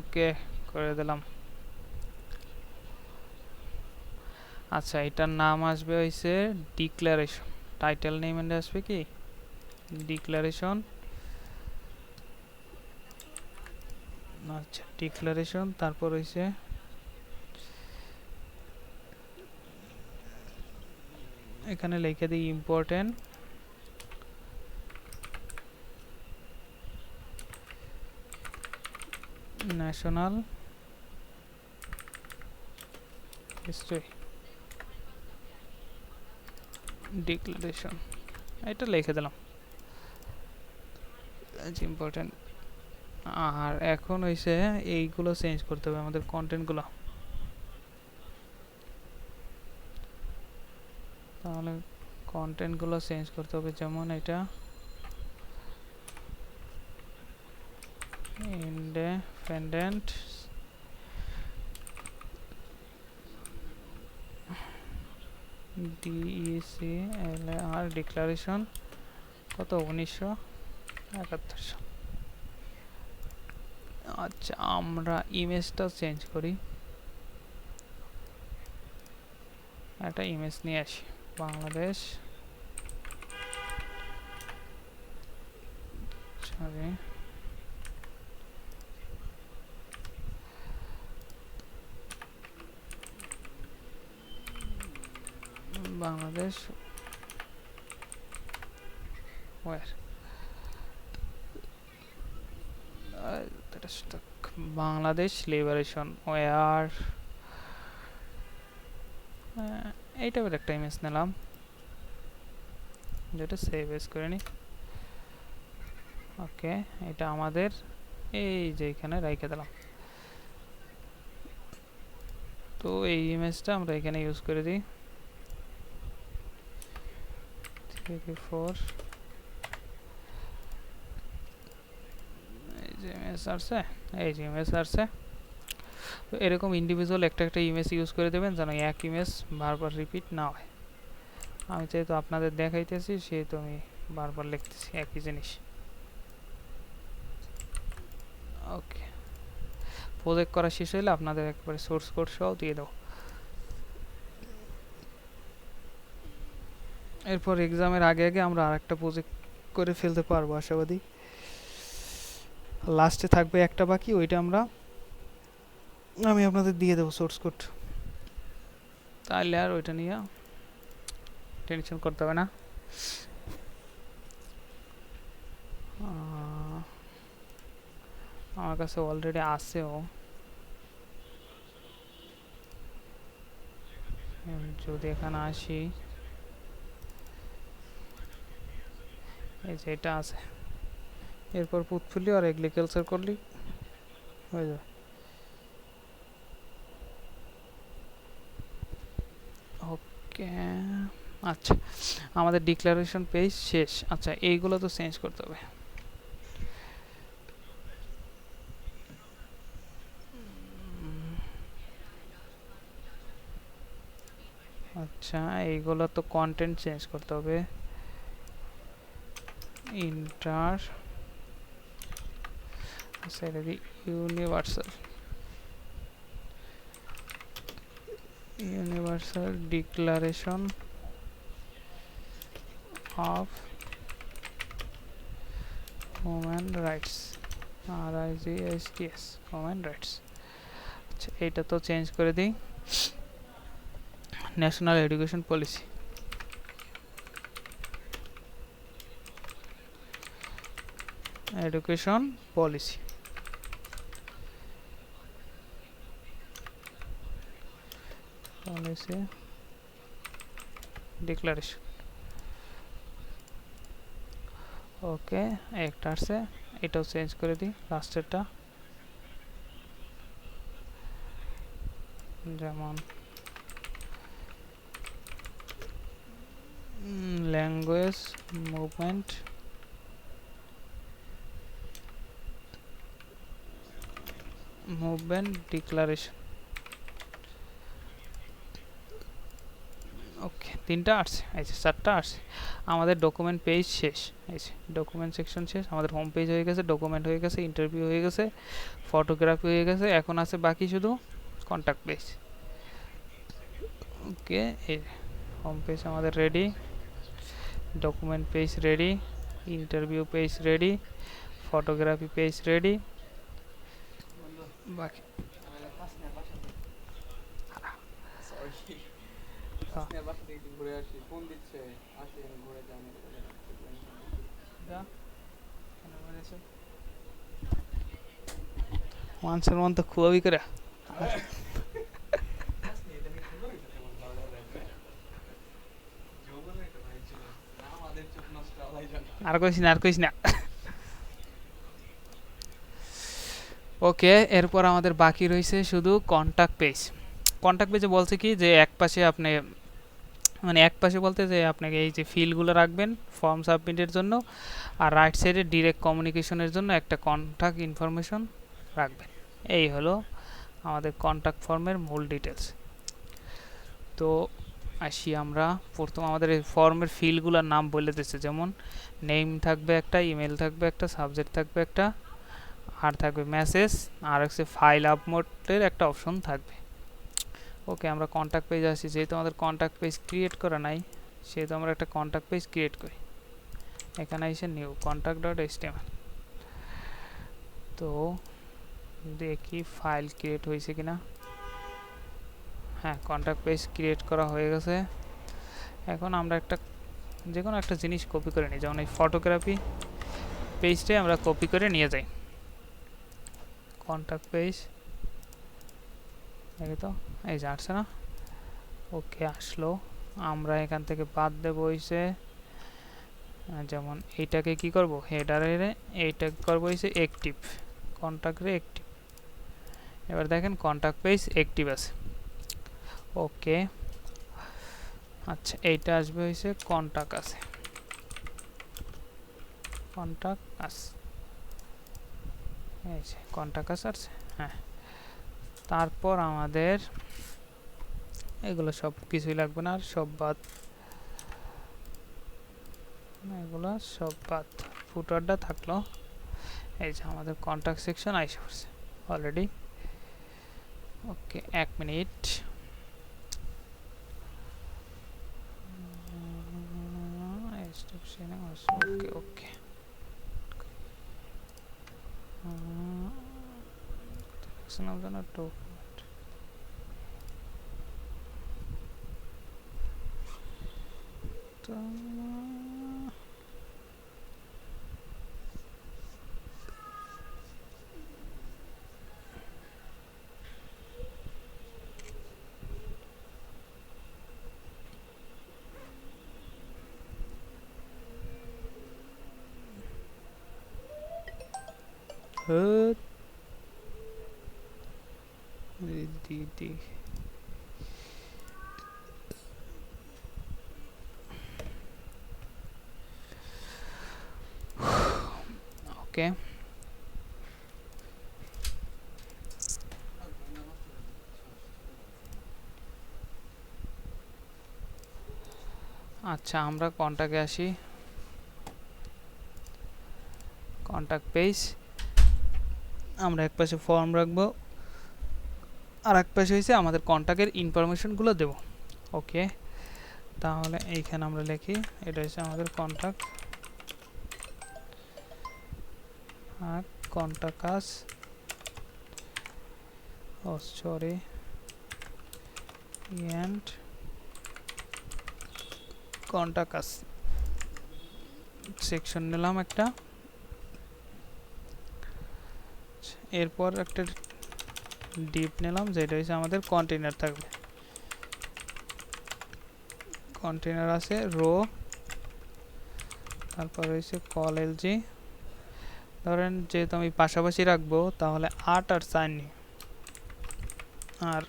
ওকে করে দিলাম। আচ্ছা, এটার নাম আসবে হইছে ডিক্লারেশন। টাইটেল নেম এন্ড আসবে কি ডিক্লারেশন। আচ্ছা, ডিক্লারেশন, তারপর হইছে এখানে লিখে দিই ইম্পর্টেন্ট ন্যাশনাল হিস্ট্রি ডিক্লারেশন, এটা লিখে দিলাম ইম্পর্টেন্ট। আর এখন হইছে এইগুলো চেঞ্জ করতে হবে আমাদের কন্টেন্টগুলো। তাহলে কন্টেন্টগুলো চেঞ্জ করতে হবে, যেমন এটা ইন্ডিপেন্ডেন্ট DECLR ডিক্লারেশন কত 1971 সাল। আচ্ছা, আমরা ইমেজটা চেঞ্জ করি, একটা ইমেজ নিয়ে আসি Bangladesh, sorry Bangladesh war Bangladesh liberation war, এই টাইপের একটা ইমেজ নিলাম, যেটা সেভ এস করে নি। ওকে, এটা আমাদের এই যে এখানে রেখে দিলাম। তো এই ইমেজটা আমরা এখানে ইউজ করে দিই 3 4। এই যে ইমেজ আসছে, এই যে ইমেজ আসছে। তো এরকম ইন্ডিভিজুয়াল একটা একটা ইমেজ ইউজ করে দেবেন যেন এক ইমেজ বারবার রিপিট না হয়। আমি যেহেতু আপনাদের দেখাইতেছি সেহেতু আমি বারবার লিখতেছি একই জিনিস। ওকে, প্রজেক্ট করা শেষ হলে আপনাদের একবারে সোর্স কোড সহ দিয়ে দাও। এরপর এক্সামের আগে আগে আমরা আরেকটা প্রজেক্ট করে ফেলতে পারবো আশাবাদী। লাস্টে থাকবে একটা বাকি, ওইটা আমি আপনাদের দিয়ে দেবো সোর্স কোড, তাহলে আর ওইটা নিয়ে টেনশন করতে হবে না। আমার কাছে অলরেডি আছেও, যদি এখানে আসি এই যে এটা আছে, এরপর পোর্টফোলিও আর এগ্রিকালচার করলি হয়ে যাবে। ওকে, আচ্ছা আমাদের ডিক্লারেশন পেজ শেষ। আচ্ছা, এইগুলো তো চেঞ্জ করতে হবে। আচ্ছা, এইগুলো তো কন্টেন্ট চেঞ্জ করতে হবে। Inter salary universal declaration of human rights, RIGHTS human rights. আচ্ছা, এইটা তো চেঞ্জ করে দিই national education policy. Education policy policy declaration. Okay, একটা আছে, এটাও চেঞ্জ করে দিই লাস্টেরটা, যেমন ল্যাঙ্গুয়েজ মুভমেন্ট ডিক্লারেশন। ওকে, তিনটা আসছে, এই যে চারটা আসছে। আমাদের ডকুমেন্ট পেজ শেষ, এই যে ডকুমেন্ট সেকশন শেষ, আমাদের হোম পেজ হয়ে গেছে, ডকুমেন্ট হয়ে গেছে, ইন্টারভিউ হয়ে গেছে, ফটোগ্রাফি হয়ে গেছে। এখন আছে বাকি শুধু কন্ট্যাক্ট পেজ। ওকে, এই হোম পেজ আমাদের ready, document page ready, interview page ready, photography page ready. বাকি মানুষের মন তো খুবই করে আর কইস না, আর কইস না। ওকে, এরপর আমাদের বাকি রয়েছে শুধু কন্ট্যাক্ট পেজ। কন্ট্যাক্ট পেজে বলছে কি যে এক পাশে আপনি, মানে এক পাশে বলতে যে আপনাকে এই যে ফিলগুলো রাখবেন ফর্ম সাবমিটের জন্য, আর রাইট সাইডে ডিরেক্ট কমিউনিকেশনের জন্য একটা কন্ট্যাক্ট ইনফরমেশন রাখবেন। এই হলো আমাদের কন্ট্যাক্ট ফর্মের মূল ডিটেলস। তো আসি আমরা প্রথম আমাদের এই ফর্মের ফিলগুলোর নাম বলে দিচ্ছে, যেমন নেম থাকবে একটা, ইমেল থাকবে একটা, সাবজেক্ট থাকবে একটা, আর থাকবে মেসেজ, আর হচ্ছে ফাইল আপলোডের একটা অপশন থাকবে। ওকে, আমরা কন্ট্যাক্ট পেজ আসি। যেহেতু আমাদের কন্ট্যাক্ট পেজ ক্রিয়েট করা নাই, সেহেতু আমরা একটা কন্ট্যাক্ট পেজ ক্রিয়েট করি। এখানে এসে নিউ contact.html। তো দেখি ফাইল ক্রিয়েট হয়েছে কিনা। হ্যাঁ, কন্ট্যাক্ট পেজ ক্রিয়েট করা হয়ে গেছে। এখন আমরা একটা যে কোনো একটা জিনিস কপি করে নিই, যেমন এই ফটোগ্রাফি পেজটাই আমরা কপি করে নিয়ে যাই। কন্ট্যাক্ট পেজ দেখি তো, এই যে আসছে না? ওকে, আসলো। আমরা এখান থেকে বাদ দেবো হইছে, যেমন এইটাকে কি করব, হেডারে এইটাকে করবো হইছে অ্যাক্টিভ, কন্ট্যাক্টে অ্যাক্টিভ। এবার দেখেন কন্ট্যাক্ট পেজ অ্যাক্টিভ আছে। ওকে, আচ্ছা, এইটা আসবে হইছে কন্ট্যাক্ট আছে, কন্ট্যাক্ট আছে, এই যে কন্ট্যাক্ট আছে। হ্যাঁ, তারপর আমাদের এগুলো সব কিছুই লাগবে না, আর সব বাদ, এগুলো সব বাদ। ফুটারটা থাকলো। এই যে আমাদের কন্ট্যাক্ট সেকশন আইসা পড়ছে অলরেডি। ওকে, 1 মিনিট। ওকে ওকে, দিদি ওকে, আচ্ছা আমরা কন্ট্যাক্টে আসি। কন্ট্যাক্ট পেজ আমরা এক পাশে ফর্ম রাখবো, আর এক পাশে হয়েছে আমাদের কন্ট্যাক্টের ইনফরমেশনগুলো দেব। ওকে, তাহলে এইখানে আমরা লিখি এটা হচ্ছে আমাদের কন্ট্যাক্ট, আর contact us, oh sorry, and contact us section নিলাম একটা। এরপর একটা ডিপ নিলাম, যেটা হচ্ছে আমাদের কন্টেইনার থাকবে। কন্টেইনার আছে রো, তারপর হচ্ছে কল এলজি। ধরেন যেহেতু আমি পাশাপাশি রাখবো, তাহলে 8 আর 4 নি, আর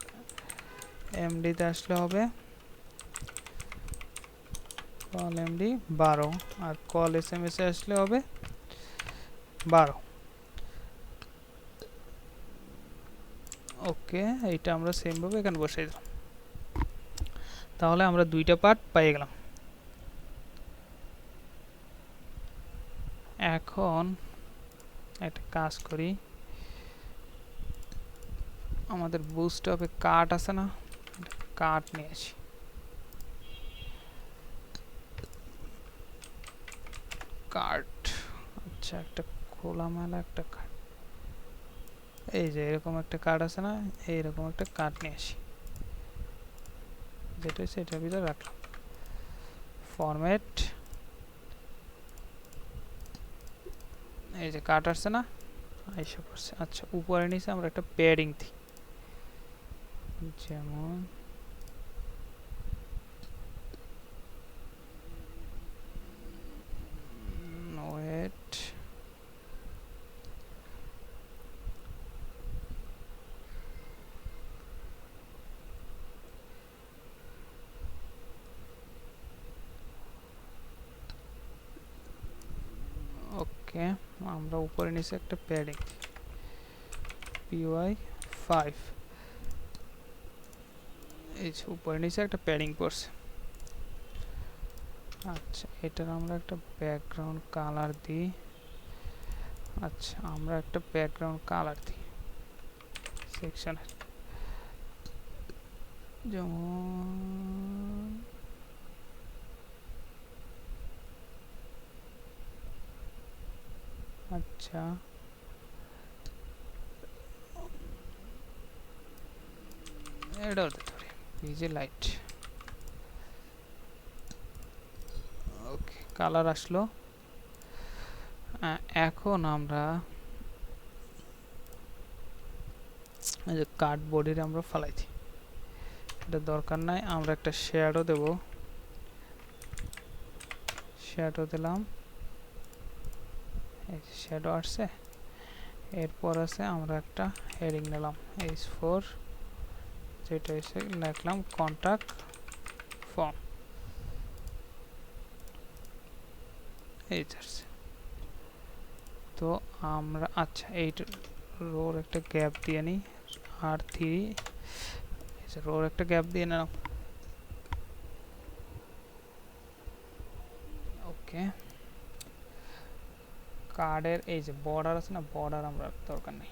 এমডিতে আসলে হবে কল এমডি 12, আর কল এসএমএস এ আসলে হবে 12। ওকে, এইটা আমরা সেম ভাবে এখানে বসাই দিলাম। তাহলে আমরা দুইটা পার্ট পেয়ে গেলাম। এখন একটা কাজ করি, আমাদের বুস্টআপে কার্ড আছে না, কার্ড নিয়ে আসি। কার্ড, আচ্ছা একটা খোলামেলা একটা কার্ড, এই যে এরকম একটা কার্ড আছে না, এইরকম একটা কার্ড নিয়ে আসি, যেটা হচ্ছে এটার ভিতরে রাখলাম। ফরম্যাট, এই যে কার্ড আসছে না, আইসা পড়ছে। আচ্ছা উপরে নিচে আমরা একটা প্যাডিং দিই, যেমন ওয়েট, ওকে আমরা উপরে নিচে একটা প্যাডিং PY 5, এই যে উপরে নিচে একটা প্যাডিং পড়ছে। আচ্ছা এটার আমরা একটা ব্যাকগ্রাউন্ড কালার দিই, আচ্ছা আমরা একটা ব্যাকগ্রাউন্ড কালার দিই সেকশনের, যেমন আচ্ছা এটাও দিতে পারি পিজি লাইট। ওকে কালার আসলো। এখন আমরা এই যে কার্ডবোর্ডের আমরা ফালাইছি, এটা দরকার নাই, আমরা একটা শ্যাডো দেব, শ্যাডো দিলাম, এই যে শ্যাডো আসছে। এরপর আছে আমরা একটা হেডিং নিলাম H4, যেটা এসে লিখলাম কন্টাক্ট ফর্ম, এই আসছে। তো আমরা আচ্ছা এই রোর একটা গ্যাপ দিয়ে নিই, R3 রোর একটা গ্যাপ দিয়ে নিলাম। ওকে কার্ডের এই যে বর্ডার আছে না, বর্ডার আমরা দরকার নেই,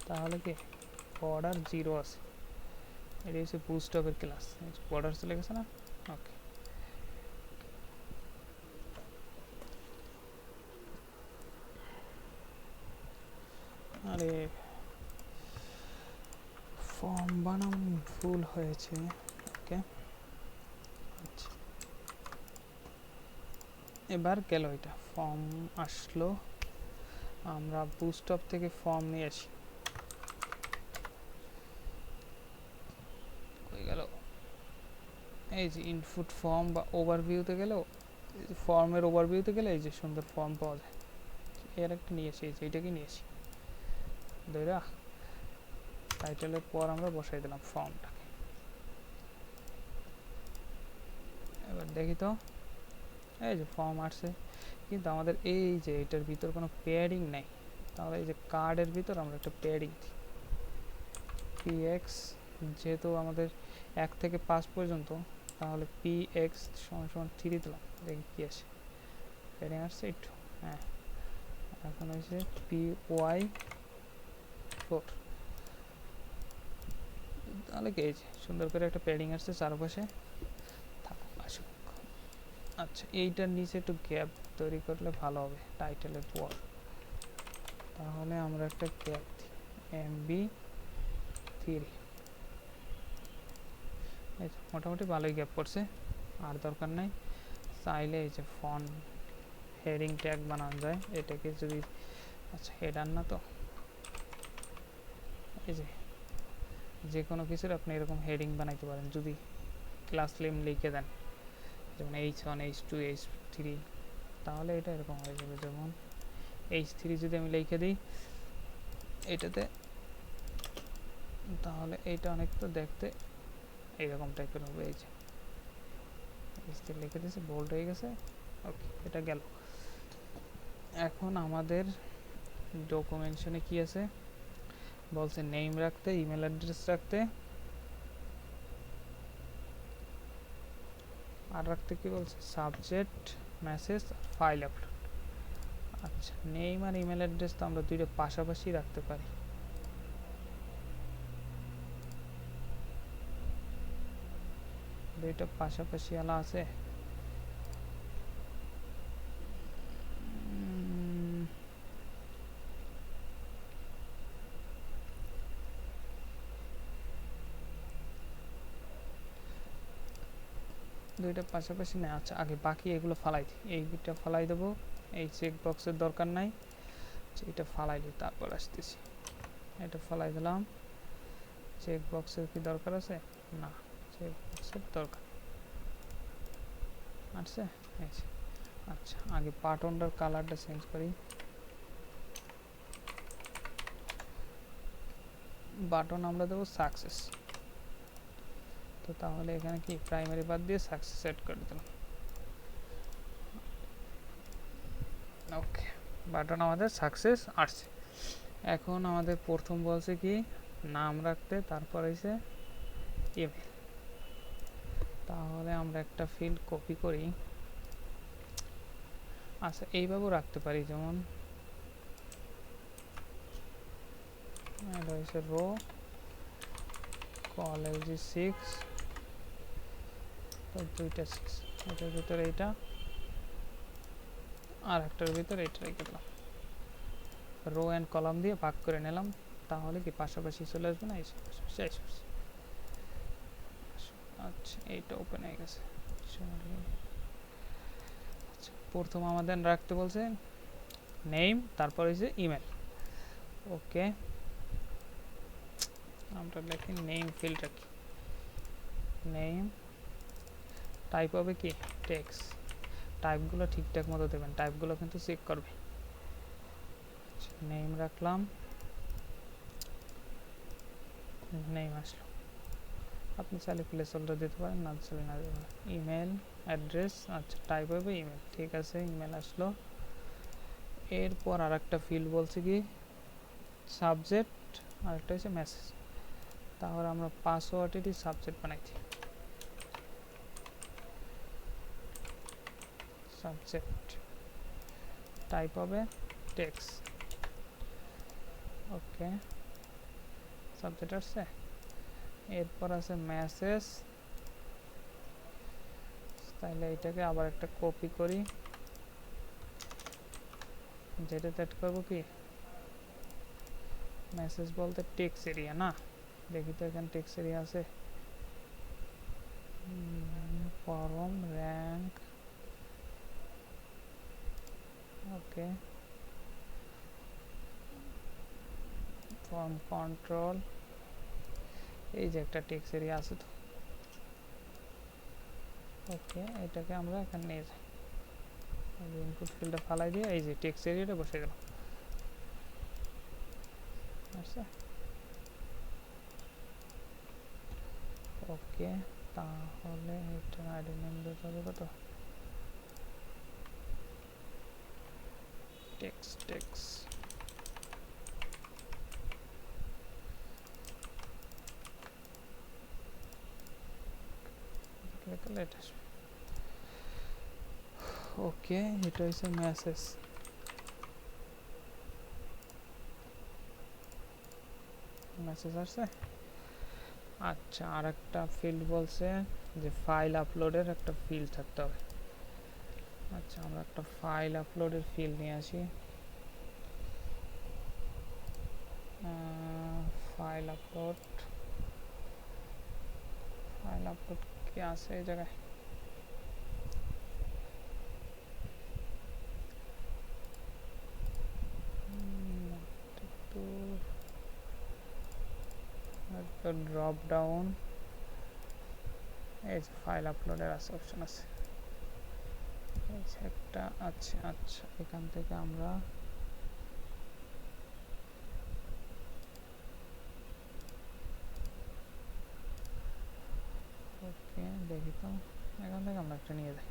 তাহলে কি বর্ডার 0 আছে, এটা হচ্ছে বুস্টআপের ক্লাস, বর্ডার চলে গেছে না। ওকে আরে ফর্ম বানাম ভুল হয়েছে। ওকে আচ্ছা এবার গেল, এটা ফর্ম আসলো, আমরা বুস্টআপ থেকে ফর্ম নিয়ে আসি, কই গেল, এই যে ইনপুট ফর্ম বা ওভারভিউতে গেল, ফর্মের ওভারভিউতে গেলে এই যে সুন্দর ফর্ম পাওয়া যায়, এর একটা নিয়ে আসি, এই যে এইটাকে নিয়ে আসি ধইরা, টাইটেলের পর আমরা বসাই দিলাম ফর্মটাকে। এবার দেখি তো, এই যে ফর্ম আসছে, কিন্তু আমাদের এই যে এটার ভিতর কোনো প্যাডিং নাই, তাহলে এই যে কার্ডের ভিতর আমরা একটা প্যাডিং দিই, px, যেহেতু আমাদের 1 থেকে 5 পর্যন্ত, তাহলে px = 3 দিলাম, দেখি কি আসে, প্যাডিং আসছে একটু, হ্যাঁ এখন হয়েছে py4, তাহলে কি এই যে সুন্দর করে একটা প্যাডিং আসছে চারপাশে, থাকুক আসুক। আচ্ছা এইটার নিচে একটু গ্যাপ তৈরি করলে ভালো হবে টাইটেলের পর, তাহলে আমরা একটা গ্যাপ দিই MB3, এই মোটামুটি ভালোই গ্যাপ পড়ছে, আর দরকার নাই। চাইলে এই যে ফন্ট হেডিং ট্যাগ বানানো যায়, এটাকে যদি, আচ্ছা হেডার না তো, এই যে কোনো কিছুর আপনি এরকম হেডিং বানাইতে পারেন, যদি ক্লাস নেম লিখে দেন, যেমন H1 H2 H3, তাহলে এটা এরকম হয়ে যাবে, যেমন H3 যদি আমি লিখে দিই এটাতে, তাহলে এইটা অনেকটা দেখতে এইরকম টাইপের হবে, এই যে H3 লিখে দিয়েছে, বোল্ড হয়ে গেছে। ওকে এটা গেল। এখন আমাদের ডকুমেন্টেশনে কি আছে বলছে, নেম রাখতে, ইমেল অ্যাড্রেস রাখতে, আর রাখতে কি বলছে, সাবজেক্ট, মেসেজ, ফাইল আপলোড। আচ্ছা, নেম আর ইমেল অ্যাড্রেস তো আমরা দুইটা পাশাপাশি রাখতে পারি। দুইটা পাশাপাশি আলা আছে। দুইটা পাশাপাশি না, আচ্ছা আগে বাকি এগুলো ফালাই দিই, এইটা ফালাই দেবো, এই চেক বক্সের দরকার নাই, এটা ফালাই দিই, তারপর আসতেছি। এটা ফালাই দিলাম। চেক বক্সের কি দরকার আছে? না, চেক বক্সের দরকার আছে। আচ্ছা, আগে বাটনটার কালারটা চেঞ্জ করি। বাটন আমরা দেবো সাকসেস। তো তাহলে এখানে কি প্রাইমারি বাদ দিয়ে সাকসেস সেট করে দিলাম। ওকে, বাটন আমাদের সাকসেস আসছে। এখন আমাদের প্রথম বলছে কি নাম রাখতে, তারপর হইছে ইমেল। তাহলে আমরা একটা ফিল্ড কপি করি। আচ্ছা, এইভাবেও রাখতে পারি, যেমন এটা হচ্ছে রো কলেজি 6, তো দুইটা 6, এটার ভিতরে এইটা আর একটার ভিতরে এটা রেখে দিলাম, রো অ্যান্ড কলাম দিয়ে ভাগ করে নিলাম। তাহলে কি পাশাপাশি চলে আসবে না? পাশাপাশি। আচ্ছা, এইটা ওপেন হয়ে গেছে। আচ্ছা, প্রথম আমাদের রাখতে বলছে নেম, তারপর হচ্ছে ইমেল। ওকে, আমরা লিখি নেম ফিল্ড রাখি, নেম, টাইপ হবে কি টেক্সট। টাইপগুলো ঠিকঠাক মতো দেবেন, টাইপগুলো কিন্তু চেক করবে। নেম রাখলাম, নেম আসলো। আপনি চাইলে প্লেস হোল্ডার দিতে পারেন, না চাইলে না দিতে পারেন। ইমেল অ্যাড্রেস, আচ্ছা টাইপ হবে ইমেল, ঠিক আছে, ইমেল আসলো। এরপর আর একটা ফিল্ড বলছে কি সাবজেক্ট, আর একটা হচ্ছে মেসেজ। তাহলে আমরা পাসওয়ার্ডেরই সাবজেক্ট বানাইছি, সাবজেক্ট, টাইপ হবে টেক্সট। ওকে, সাবজেক্ট আসছে। এরপর আছে মেসেজ, তাহলে এটাকে আবার একটা কপি করি, যেটা সেট করবো কি মেসেজ বলতে টেক্সট এরিয়া, না দেখি তো এখানে টেক্সট এরিয়া আছে, ফরম র্যাঙ্ক, ওকে, ফর্ম কন্ট্রোল, এই যে একটা টেক্সট এরিয়া আছে তো। ওকে, এটাকে আমরা এখানে নিয়ে যাই, ইনপুট ফিল্ডটা ফালাই দিয়ে এই যে টেক্সট এরিয়াটা বসে গেল। আচ্ছা, ওকে, তাহলে এটা আইডি নেম দিতে হবে কত, টেক্সট টেক্সট, লেট আসবে। ওকে, এটা হচ্ছে মেসেজ। মেসেজ আসছে। আচ্ছা, আর একটা ফিল্ড বলছে যে ফাইল আপলোডের একটা ফিল্ড থাকতে হবে। আচ্ছা, আমরা একটা ফাইল আপলোডের ফিল্ড নিয়ে আসি। ফাইল আপলোড, ফাইল আপলোড কি আছে এই জায়গায়? ড্রপ ডাউন, এই যে ফাইল আপলোডের আছে, অপশন আছে এই যে একটা। আচ্ছা আচ্ছা, এখান থেকে আমরা ওকে দেখি তো, এখান থেকে আমরা একটা নিয়ে যাই।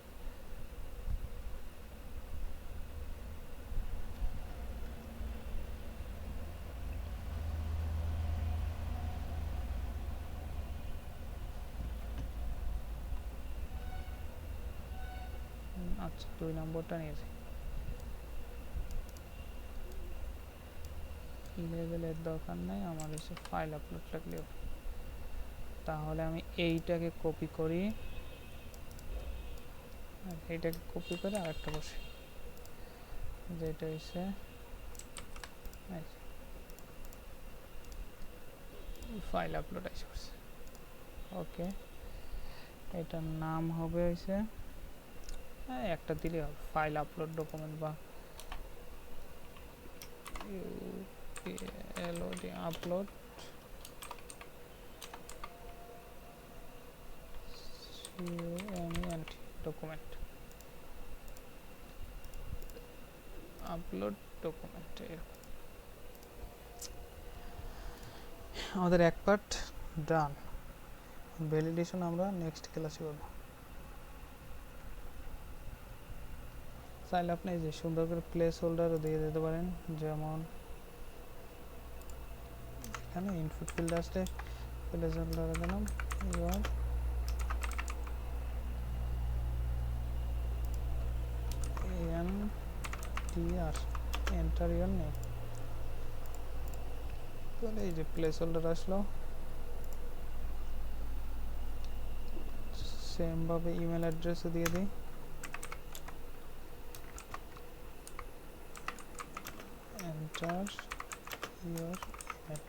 আচ্ছা 2 নম্বরটা নিয়েছি লেভেলের দরকার নাই আমার এসে ফাইল আপলোড লাগলেও তাহলে আমি এইটাকে কপি করি আর এইটাকে কপি করে আরেকটা বসে যেটা হচ্ছে ফাইল আপলোড আসছে ওকে এটার নাম হবে হচ্ছে একটা দিলে হবে ফাইল আপলোড ডকুমেন্ট বা LOD upload document upload document আমাদের এক পার্ট ডান ভ্যালিডেশন আমরা নেক্সট ক্লাসে করব চাইলে আপনি যে সুন্দর করে প্লেস হোল্ডারও দিয়ে দিতে পারেন যেমন এখানে ইনপুট ফিল্ড আসলে প্লেস হোল্ডার দিলাম your NTR enter your name তাহলে এই যে প্লেস হোল্ডার আসলো সেম ভাবে ইমেল অ্যাড্রেসও দিয়ে দিই এন্টার ইউর ইমেল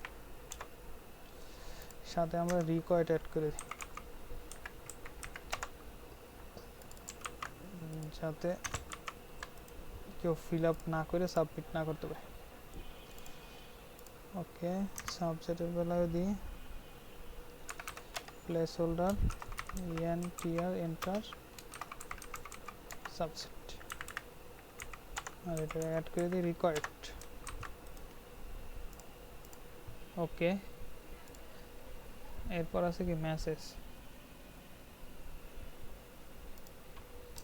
সাথে আমরা রিকোয়ার্ড অ্যাড করে দিই যাতে কেউ ফিল আপ না করে সাবমিট না করতে পারে ওকে সাবজেক্টের বেলায় দিই place holder enter enter subject আর এটা অ্যাড করে দিই রিকোয়ার্ড ওকে এরপর আছে কি মেসেজ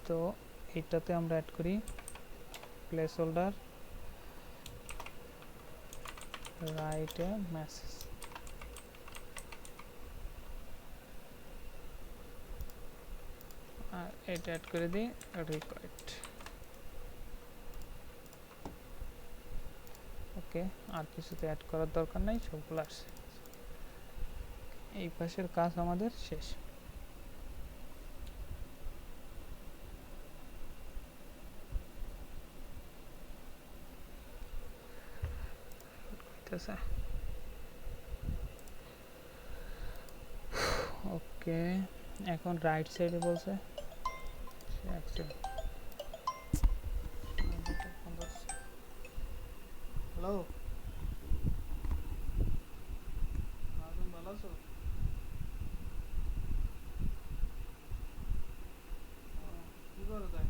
তো এটাতে আমরা অ্যাড করি place holder write a message আর এটা অ্যাড করে দিই রিকোয়ার্ড ওকে আর কিছুতে অ্যাড করার দরকার নাই সবগুলো আসছে এই পাশের কাজ আমাদের শেষ ওকে এখন রাইট সাইডে বলছে হ্যালো ভালো আছো কি করো তাই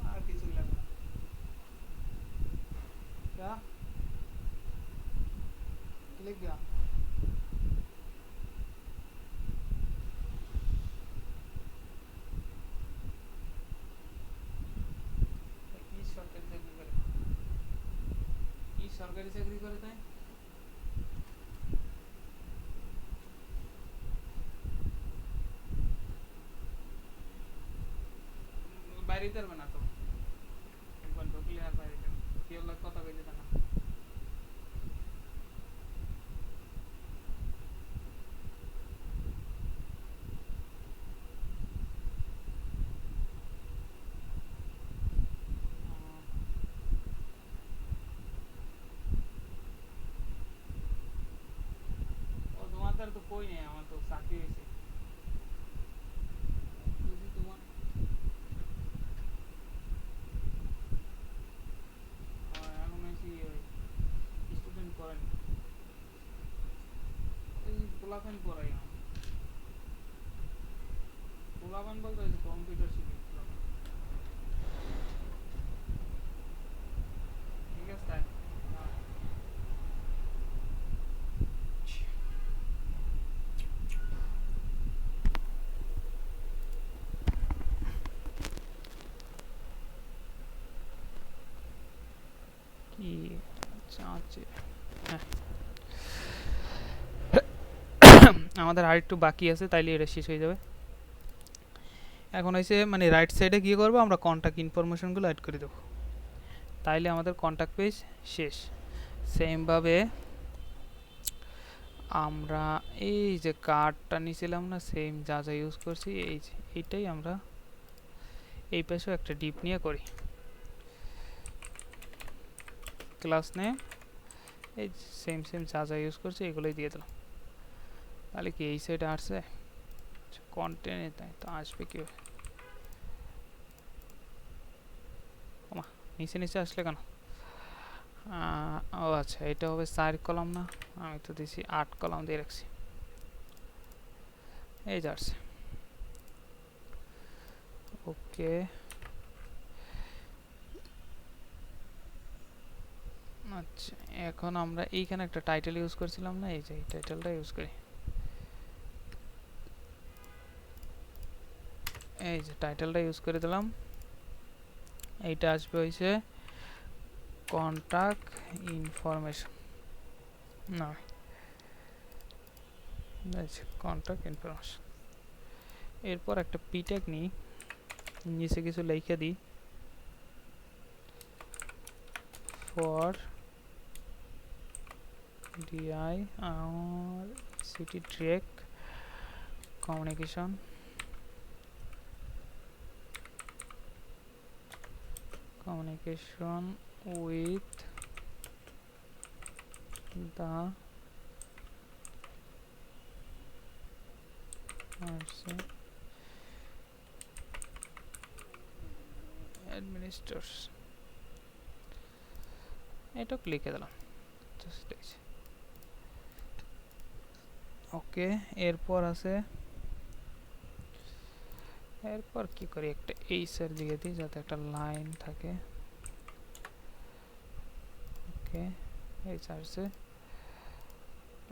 আর কিছুই লাগবে না क्या लिख गया সরকারি চাকরি করে তাই বাইরে পারবে না তো একবার ঢুকলে আর বাইরে কেউ লোক কথা কইলে না ও তোমাদের তো কই নেই আমার তো চাকরি হয়েছে তোমার এখন হয়েছি ওই স্টুডেন্ট করেন ওই পোলাপেন পড়াই আমার পোলাপেন বলতে হয়েছে কম্পিউটার শিখে ঠিক আছে আচ্ছা হ্যাঁ আমাদের আর একটু বাকি আছে, তাইলে এটা শেষ হয়ে যাবে। এখন হয়েছে মানে রাইট সাইডে গিয়ে করবো আমরা কন্ট্যাক্ট ইনফরমেশনগুলো অ্যাড করে দেবো, তাইলে আমাদের কন্ট্যাক্ট পেজ শেষ। সেমভাবে আমরা এই যে কার্ডটা নিয়েছিলাম না, সেম যা যা ইউজ করছি এই যে এইটাই আমরা এই পাশেও একটা ডিপ নিয়ে করি। ক্লাস নেম এই সেম সেম যা যা ইউজ করছি এগুলোই দিয়ে দিলাম, তাহলে কি এই সাইডে আসছে কন্টেন্ট, তাই তো আসবে কীভাবে? নিচে নিচে আসলে কেন? ও আচ্ছা, এটা হবে 4 কলাম না, আমি তো দিছি 8 কলাম দিয়ে রাখছি। এই যে আসছে, ওকে। আচ্ছা এখন আমরা এইখানে একটা টাইটেল ইউজ করছিলাম না, এই যে এই টাইটেলটা ইউজ করি। এই যে টাইটেলটা ইউজ করে দিলাম, এইটা আসবে হইছে কন্টাক্ট ইনফরমেশন, না কন্টাক্ট ইনফরমেশন। এরপর একটা পি ট্যাগ নিই, নিচে কিছু লিখে দিই, for DI R city track communication with the administrators, এটা লিখে দিলাম জাস্ট। ওকে এরপর আছে, এরপর কি করি একটা এইচআর দিয়ে দিই যাতে একটা লাইন থাকে। ওকে এইচআর আছে,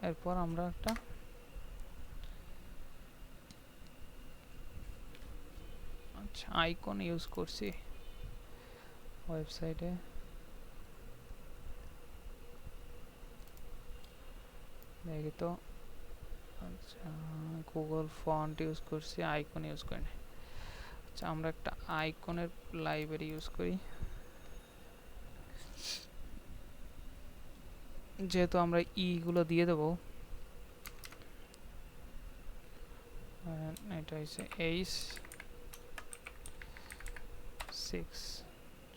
এরপর আমরা একটা আচ্ছা আইকন ইউজ করছি ওয়েবসাইটে, দেখি তো। আচ্ছা গুগল ফন্ট ইউজ করছি, আইকন ইউজ করি না। আচ্ছা আমরা একটা আইকনের লাইব্রেরি ইউজ করি, যেহেতু আমরা ই গুলো দিয়ে দেবো। এটা হচ্ছে H6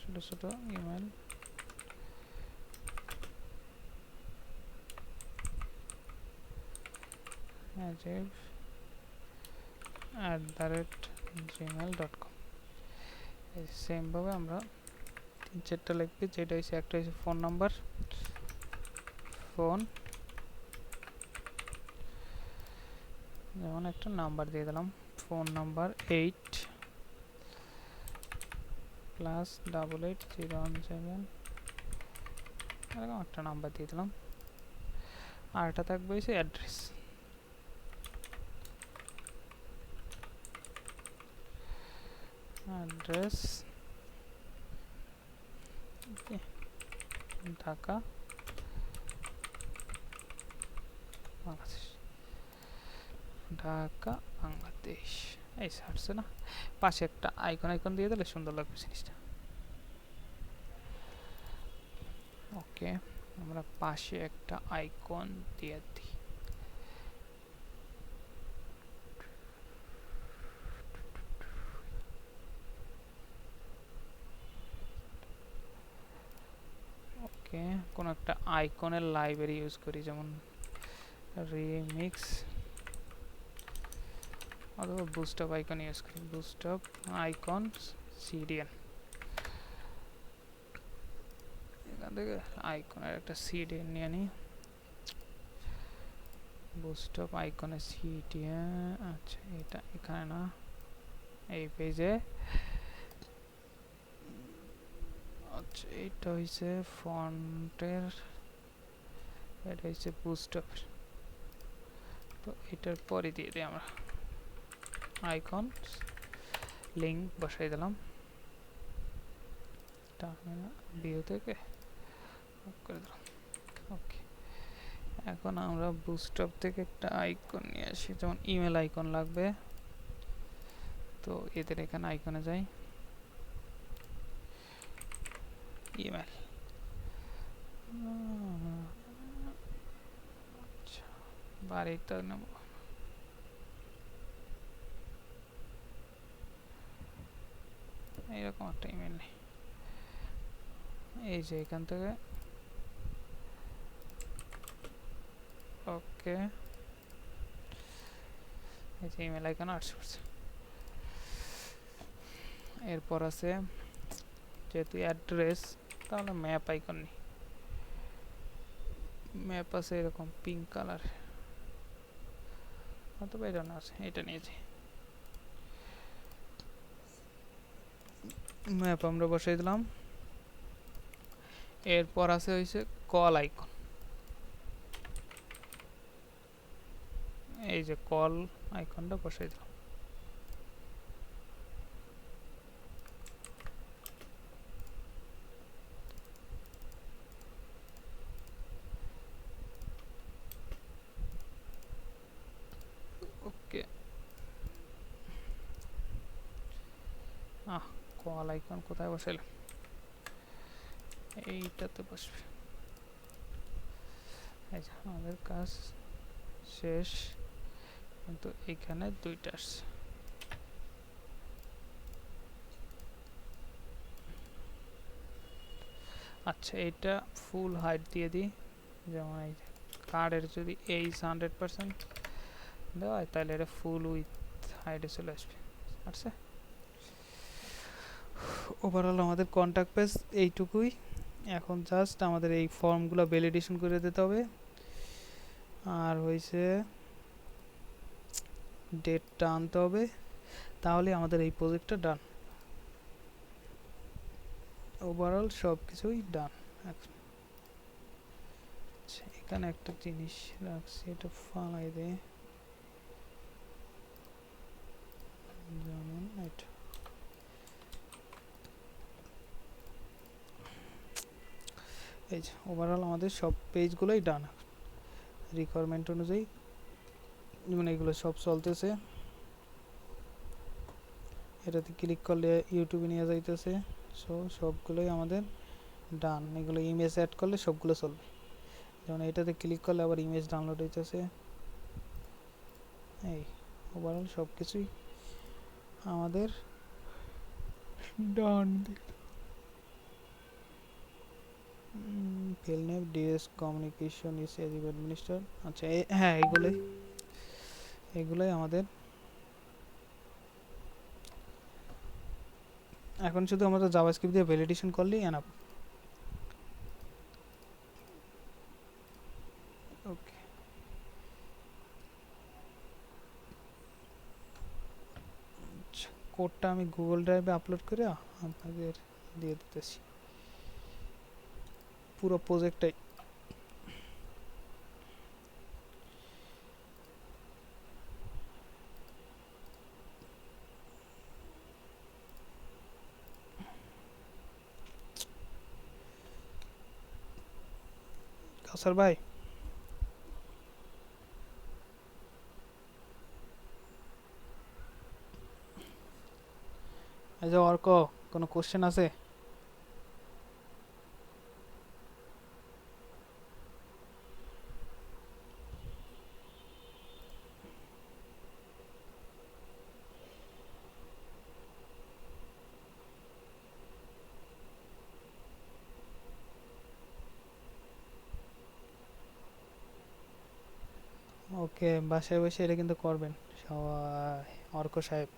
ছোট ছোট ইমেল, gmail.com। সেম ভাবে আমরা 3-4টা লিখবি, যেটা হচ্ছে একটা হচ্ছে ফোন নাম্বার, ফোন যেমন একটা নাম্বার দিয়ে দিলাম, ফোন নাম্বার 8+880117, এরকম একটা নাম্বার দিয়ে দিলাম। আর এটা থাকবে হচ্ছে অ্যাড্রেস, ঢাকা বাংলাদেশ, ঢাকা বাংলাদেশ। এই সারছে না, পাশে একটা আইকন দিয়ে দিলে সুন্দর লাগবে জিনিসটা। ওকে আমরা পাশে একটা আইকন দিয়ে দিই। ওকে কোন একটা আইকনের লাইব্রেরি ইউজ করি, যেমন রিমিক্স অথবা বুস্টআপ আইকন ইউজ করি, বুস্টআপ আইকন সিডিএন। এখান থেকে আইকনের একটা সিডিএন নিয়ে নিই, বুস্টআপ আইকনের সিডিএন। আচ্ছা এটা এখানে না, এই পেজে। আচ্ছা এটা হচ্ছে ফন্টের, এটা হচ্ছে বুস্টআপ, তো এটার পরে দিয়ে দিই আমরা আইকন, লিঙ্ক বসাই দিলাম, ভিউ থেকে করে দিলাম। ওকে, এখন আমরা বুস্টআপ থেকে একটা আইকন নিয়ে আসি, যেমন ইমেল আইকন লাগবে। তো এদের এখানে আইকনে যাই, ইমেল। আচ্ছা, বাড়িটা নেব। এইরকম একটা ইমেল নেই, এই যে এখান থেকে। ওকে, এই যে ইমেল আইকন আসছে পড়ছে। এরপর আছে যেহেতু অ্যাড্রেস, তাহলে ম্যাপ আইকন নেই। ম্যাপ আছে এরকম পিঙ্ক কালার, অথবা এটা না আছে, এটা নিয়েছি। ম্যাপ আমরা বসাই দিলাম। এরপর আছে হইছে কল আইকন, এই যে কল আইকনটা বসাই দিলাম। ওকে, কল আইকন কোথায় বসাইলাম, এইটাতে বসবে। এই যে আমাদের কাজ শেষ, কিন্তু এখানে দুইটা আসছে। আচ্ছা, এটা ফুল হাইট দিয়ে দিই, যেমন এই কার্ডের যদি এই 100% দেওয়া হয়, তাহলে এটা ফুল উইথ হাইটে চলে আসবে। আচ্ছা, ওভারঅল আমাদের কন্ট্যাক্ট পেজ এইটুকুই। এখন জাস্ট আমাদের এই ফর্মগুলো ভ্যালিডেশন করে দিতে হবে, আর হয়েছে ডেটটা আনতে হবে, তাহলে আমাদের এই প্রজেক্টটা ডান। ওভারঅল সব কিছুই ডান। আচ্ছা, এখানে একটা জিনিস রাখছি, এটা ফালাই দে, যেমন এটা। এই যে ওভারঅল আমাদের সব পেজগুলোই ডান রিকোয়ারমেন্ট অনুযায়ী, যেমন এগুলো সব চলতেছে। এটাতে ক্লিক করলে ইউটিউবে নিয়ে যাইতেছে। সো সবগুলোই আমাদের ডান। এগুলো ইমেজ অ্যাড করলে সবগুলো চলবে, যেমন এটাতে ক্লিক করলে আবার ইমেজ ডাউনলোড হইতেছে। এই ওভারঅল সব কিছুই আমাদের ডান। ফিল নেম ডিএস কমিউনিকেশন ইস এজ অ্যাডমিনিস্ট্রেটর। আচ্ছা, হ্যাঁ, এগুলোই আমাদের। এখন শুধু আমরা জাভাস্ক্রিপ্ট দিয়ে ভ্যালিডেশন করলেই এনাফ। ওকে, আচ্ছা, কোডটা আমি গুগল ড্রাইভে আপলোড করে আপনাদের দিয়ে দিতেছি, পুরো প্রজেক্টটাই। কাসার ভাই, এই যে অর্ক, কোনো কোশ্চেন আছে? ওকে, বাসায় বসে এটা কিন্তু করবেন সবাই, অর্ক সাহেব।